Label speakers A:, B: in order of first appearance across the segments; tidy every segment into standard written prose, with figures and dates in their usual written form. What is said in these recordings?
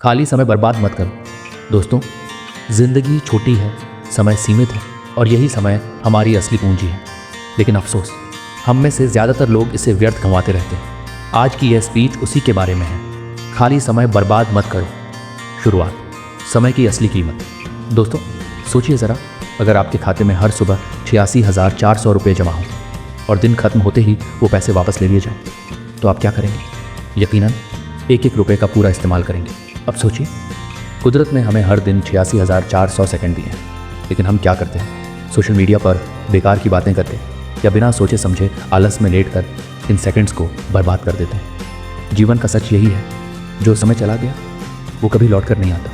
A: खाली समय बर्बाद मत करो। दोस्तों, ज़िंदगी छोटी है, समय सीमित है और यही समय हमारी असली पूंजी है। लेकिन अफसोस, हम में से ज़्यादातर लोग इसे व्यर्थ गंवाते रहते हैं। आज की यह स्पीच उसी के बारे में है। खाली समय बर्बाद मत करो। शुरुआत, समय की असली कीमत। दोस्तों, सोचिए ज़रा, अगर आपके खाते में हर सुबह 86,400 रुपये जमा हो और दिन खत्म होते ही वो पैसे वापस ले लिए जाएं, तो आप क्या करेंगे? यकीनन एक एक रुपये का पूरा इस्तेमाल करेंगे। अब सोचिए, कुदरत ने हमें हर दिन 86,400 सेकंड दिए हैं, लेकिन हम क्या करते हैं? सोशल मीडिया पर बेकार की बातें करते या बिना सोचे समझे आलस में लेट कर इन सेकंड्स को बर्बाद कर देते हैं। जीवन का सच यही है, जो समय चला गया वो कभी लौट कर नहीं आता।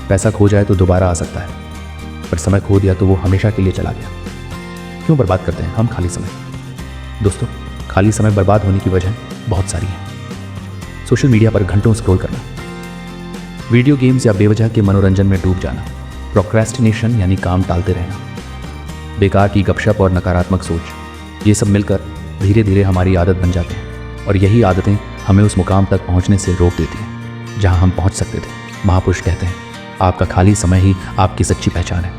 A: पैसा खो जाए तो दोबारा आ सकता है, पर समय खो दिया तो वो हमेशा के लिए चला गया। क्यों बर्बाद करते हैं हम खाली समय? दोस्तों, खाली समय बर्बाद होने की वजह बहुत सारी हैं। सोशल मीडिया पर घंटों स्क्रॉल करना, वीडियो गेम्स या बेवजह के मनोरंजन में डूब जाना, प्रोक्रेस्टिनेशन यानी काम टालते रहना, बेकार की गपशप और नकारात्मक सोच, ये सब मिलकर धीरे धीरे हमारी आदत बन जाते हैं और यही आदतें हमें उस मुकाम तक पहुंचने से रोक देती हैं जहां हम पहुंच सकते थे। महापुरुष कहते हैं, आपका खाली समय ही आपकी सच्ची पहचान है,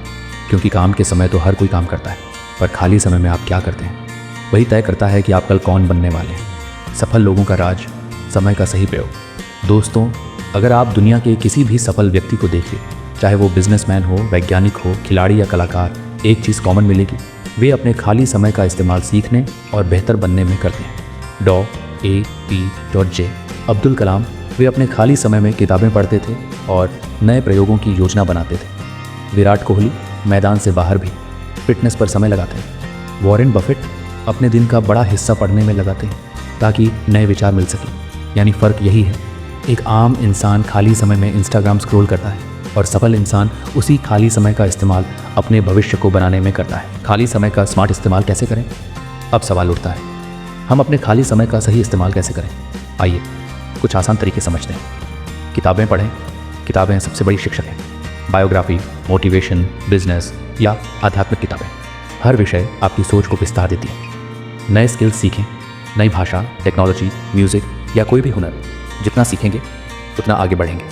A: क्योंकि काम के समय तो हर कोई काम करता है, पर खाली समय में आप क्या करते हैं वही तय करता है कि आप कल कौन बनने वाले हैं। सफल लोगों का राज, समय का सही प्रयोग। दोस्तों, अगर आप दुनिया के किसी भी सफल व्यक्ति को देखिए, चाहे वो बिजनेसमैन हो, वैज्ञानिक हो, खिलाड़ी या कलाकार, एक चीज़ कॉमन मिलेगी, वे अपने खाली समय का इस्तेमाल सीखने और बेहतर बनने में करते हैं। डॉ.A.P.J. अब्दुल कलाम, वे अपने खाली समय में किताबें पढ़ते थे और नए प्रयोगों की योजना बनाते थे। विराट कोहली मैदान से बाहर भी फिटनेस पर समय लगाते हैं। वॉरेन बफेट अपने दिन का बड़ा हिस्सा पढ़ने में लगाते हैं ताकि नए विचार मिल सकें। यानी फ़र्क यही है, एक आम इंसान खाली समय में इंस्टाग्राम स्क्रॉल करता है और सफल इंसान उसी खाली समय का इस्तेमाल अपने भविष्य को बनाने में करता है। खाली समय का स्मार्ट इस्तेमाल कैसे करें? अब सवाल उठता है, हम अपने खाली समय का सही इस्तेमाल कैसे करें? आइए कुछ आसान तरीके समझते हैं। किताबें पढ़ें, किताबें सबसे बड़ी शिक्षक हैं। बायोग्राफी, मोटिवेशन, बिजनेस या आध्यात्मिक किताबें, हर विषय आपकी सोच को विस्तार देती है। नए स्किल्स सीखें, नई भाषा, टेक्नोलॉजी, म्यूज़िक या कोई भी हुनर, जितना सीखेंगे उतना आगे बढ़ेंगे।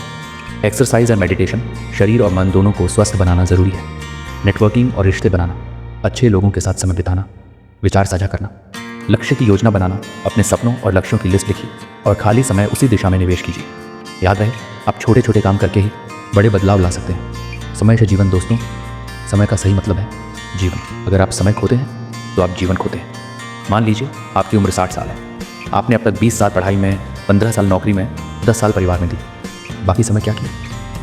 A: एक्सरसाइज और मेडिटेशन, शरीर और मन दोनों को स्वस्थ बनाना ज़रूरी है। नेटवर्किंग और रिश्ते बनाना, अच्छे लोगों के साथ समय बिताना, विचार साझा करना, लक्ष्य की योजना बनाना, अपने सपनों और लक्ष्यों की लिस्ट लिखिए और खाली समय उसी दिशा में निवेश कीजिए। याद रहे, आप छोटे छोटे काम करके ही बड़े बदलाव ला सकते हैं। समय से जीवन। दोस्तों, समय का सही मतलब है जीवन। अगर आप समय खोते हैं तो आप जीवन खोते हैं। मान लीजिए आपकी उम्र 60 साल है, आपने अब तक 20 साल पढ़ाई में, 15 साल नौकरी में, 10 साल परिवार में दिए, बाकी समय क्या किया?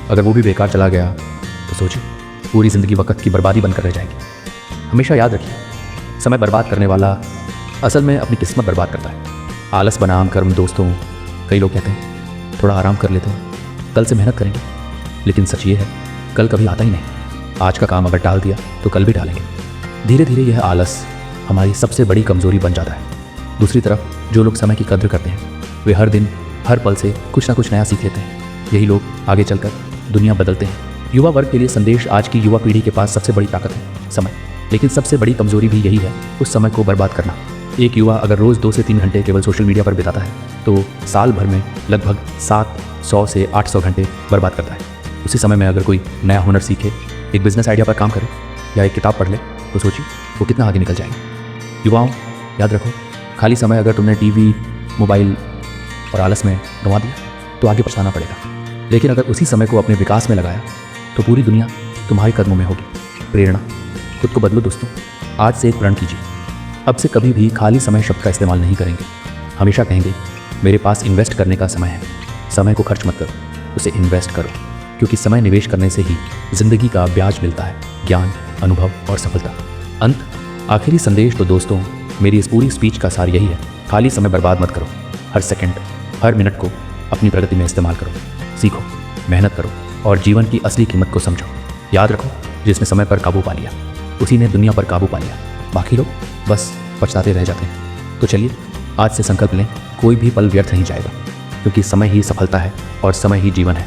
A: अगर वो भी बेकार चला गया तो सोचिए, पूरी ज़िंदगी वक्त की बर्बादी बनकर रह जाएगी। हमेशा याद रखिए, समय बर्बाद करने वाला असल में अपनी किस्मत बर्बाद करता है। आलस बनाम कर्म। दोस्तों, कई लोग कहते हैं थोड़ा आराम कर लेते हैं, कल से मेहनत करेंगे, लेकिन सच ये है, कल कभी आता ही नहीं। आज का काम अगर टाल दिया तो कल भी टालेंगे। धीरे धीरे यह आलस हमारी सबसे बड़ी कमज़ोरी बन जाता है। दूसरी तरफ जो लोग समय की कद्र करते हैं, वे हर दिन हर पल से कुछ ना कुछ नया सीख लेते हैं। यही लोग आगे चलकर दुनिया बदलते हैं। युवा वर्ग के लिए संदेश, आज की युवा पीढ़ी के पास सबसे बड़ी ताकत है समय, लेकिन सबसे बड़ी कमज़ोरी भी यही है, उस समय को बर्बाद करना। एक युवा अगर रोज़ 2 से 3 घंटे केवल सोशल मीडिया पर बिताता है तो साल भर में लगभग 700 से 800 घंटे बर्बाद करता है। उसी समय में अगर कोई नया हुनर सीखे, एक बिजनेस आइडिया पर काम करे या एक किताब पढ़ ले, तो सोचिए वो कितना आगे निकल जाएंगे। युवाओं, याद रखो, खाली समय अगर तुमने टीवी, मोबाइल और आलस में गंवा दिया तो आगे पछताना पड़ेगा, लेकिन अगर उसी समय को अपने विकास में लगाया तो पूरी दुनिया तुम्हारे कदमों में होगी। प्रेरणा, खुद को बदलो। दोस्तों, आज से एक प्रण कीजिए, अब से कभी भी खाली समय शब्द का इस्तेमाल नहीं करेंगे। हमेशा कहेंगे, मेरे पास इन्वेस्ट करने का समय है। समय को खर्च मत करो, उसे इन्वेस्ट करो, क्योंकि समय निवेश करने से ही ज़िंदगी का ब्याज मिलता है, ज्ञान, अनुभव और सफलता। अंत, आखिरी संदेश तो दोस्तों, मेरी इस पूरी स्पीच का सार यही है, खाली समय बर्बाद मत करो। हर सेकंड, हर मिनट को अपनी प्रगति में इस्तेमाल करो, सीखो, मेहनत करो और जीवन की असली कीमत को समझो। याद रखो, जिसने समय पर काबू पा लिया उसी ने दुनिया पर काबू पा लिया, बाकी लोग बस पछताते रह जाते हैं। तो चलिए आज से संकल्प लें, कोई भी पल व्यर्थ नहीं जाएगा, क्योंकि समय ही सफलता है और समय ही जीवन है।